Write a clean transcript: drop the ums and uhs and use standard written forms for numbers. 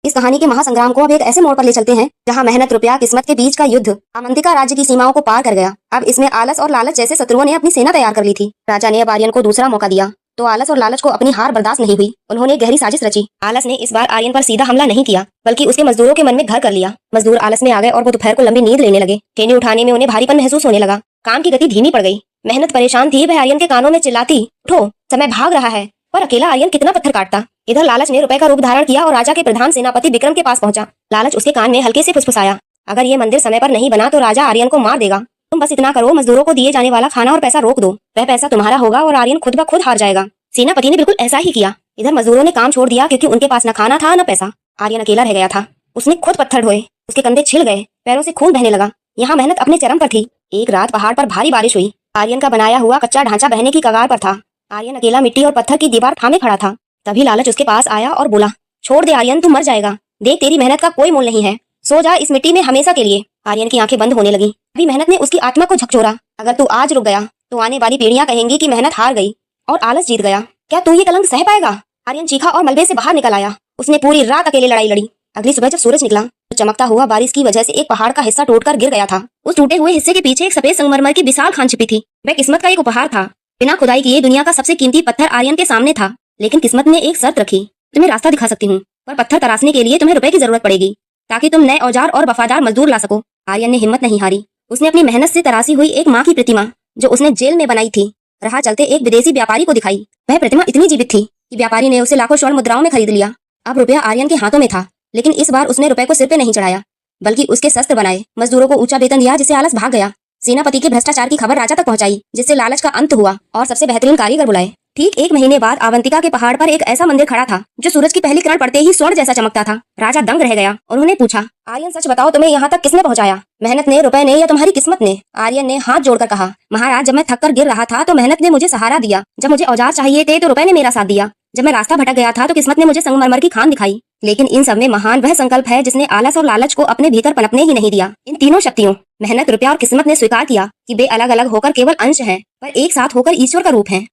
इस कहानी के महासंग्राम को अब एक ऐसे मोड़ पर ले चलते हैं जहां मेहनत, रुपया, किस्मत के बीच का युद्ध अवंतिका राज्य की सीमाओं को पार कर गया। अब इसमें आलस और लालच जैसे शत्रुओं ने अपनी सेना तैयार कर ली थी। राजा ने अब आर्यन को दूसरा मौका दिया तो आलस और लालच को अपनी हार बर्दाश्त नहीं हुई। उन्होंने गहरी साजिश रची। आलस ने इस बार आर्यन पर सीधा हमला नहीं किया बल्कि उसके मजदूरों के मन में घर कर लिया। मजदूर आलस में आ गए और वो दोपहर को लंबी नींद लेने लगे। टेने उठाने में उन्हें भारीपन महसूस होने लगा। काम की गति धीमी पड़ गई। मेहनत परेशान थी। वह आर्यन के कानों में चिल्लाती, उठो, समय भाग रहा है। पर अकेला आर्यन कितना पत्थर काटता। इधर लालच ने रुपए का रूप धारण किया और राजा के प्रधान सेनापति विक्रम के पास पहुंचा। लालच उसके कान में हल्के से फुसफुसाया, अगर ये मंदिर समय पर नहीं बना तो राजा आर्यन को मार देगा। तुम बस इतना करो, मजदूरों को दिए जाने वाला खाना और पैसा रोक दो। वह पैसा तुम्हारा होगा और आर्यन खुद ब खुद हार जाएगा। सेनापति ने बिल्कुल ऐसा ही किया। इधर मजदूरों ने काम छोड़ दिया क्योंकि उनके पास न खाना था न पैसा। आर्यन अकेला रह गया था। उसने खुद पत्थर ढोए। उसके कंधे छिल गए, पैरों से खून बहने लगा। यहाँ मेहनत अपने चरम पर थी। एक रात पहाड़ पर भारी बारिश हुई। आर्यन का बनाया हुआ कच्चा ढांचा बहने की कगार पर था। आर्यन अकेला मिट्टी और पत्थर की दीवार थामे खड़ा था। तभी लालच उसके पास आया और बोला, छोड़ दे आर्यन, तू मर जाएगा। देख, तेरी मेहनत का कोई मोल नहीं है। सो जा इस मिट्टी में हमेशा के लिए। आर्यन की आंखें बंद होने लगी। अभी मेहनत ने उसकी आत्मा को झकझोरा। अगर तू आज रुक गया तो आने वाली पीढ़ियां कहेंगी कि मेहनत हार गई और आलस जीत गया। क्या तू ये कलंक सह पाएगा? आर्यन चीखा और मलबे से बाहर निकल आया। उसने पूरी रात अकेले लड़ाई लड़ी। अगली सुबह जब सूरज निकला तो चमकता हुआ बारिश की वजह से एक पहाड़ का हिस्सा टूटकर गिर गया था। उस टूटे हुए हिस्से के पीछे एक सफेद संगमरमर की विशाल खान छिपी थी। वह किस्मत का एक उपहार था। बिना खुदाई किए दुनिया का सबसे कीमती पत्थर आर्यन के सामने था। लेकिन किस्मत ने एक शर्त रखी, तुम्हें रास्ता दिखा सकती हूँ, पर पत्थर तराशने के लिए तुम्हें रुपए की जरूरत पड़ेगी ताकि तुम नए औजार और वफादार मजदूर ला सको। आर्यन ने हिम्मत नहीं हारी। उसने अपनी मेहनत से तराशी हुई एक माँ की प्रतिमा जो उसने जेल में बनाई थी राह चलते एक विदेशी व्यापारी को दिखाई। वह प्रतिमा इतनी जीवित थी कि व्यापारी ने उसे लाखों स्वर्ण मुद्राओं में खरीद लिया। अब रुपया आर्यन के हाथों में था, लेकिन इस बार उसने रुपए को सिर पे नहीं चढ़ाया बल्कि उसके शस्त्र बनाए। मजदूरों को ऊंचा वेतन दिया जिससे आलस भाग गया। सेनापति के भ्रष्टाचार की खबर राजा तक पहुंचाई जिससे लालच का अंत हुआ और सबसे बेहतरीन कारीगर बुलाए। ठीक 1 महीने बाद अवंतिका के पहाड़ पर एक ऐसा मंदिर खड़ा था जो सूरज की पहली किरण पड़ते ही स्वर्ण जैसा चमकता था। राजा दंग रह गया। उन्होंने पूछा, आर्यन सच बताओ, तुम्हें यहाँ तक किसने पहुँचाया? मेहनत ने, रुपए ने या तुम्हारी किस्मत ने? आर्यन ने हाथ जोड़कर कहा, महाराज, जब मैं थक कर गिर रहा था तो मेहनत ने मुझे सहारा दिया। जब मुझे औजार चाहिए थे तो रुपए ने मेरा साथ दिया। जब मैं रास्ता भटक गया था तो किस्मत ने मुझे संगमरमर की खान दिखाई। लेकिन इन सब में महान वह संकल्प है जिसने आलस और लालच को अपने भीतर पनपने ही नहीं दिया। इन तीनों शक्तियों मेहनत, रुपया और किस्मत ने स्वीकार किया कि वे अलग अलग होकर केवल अंश हैं पर एक साथ होकर ईश्वर का रूप हैं।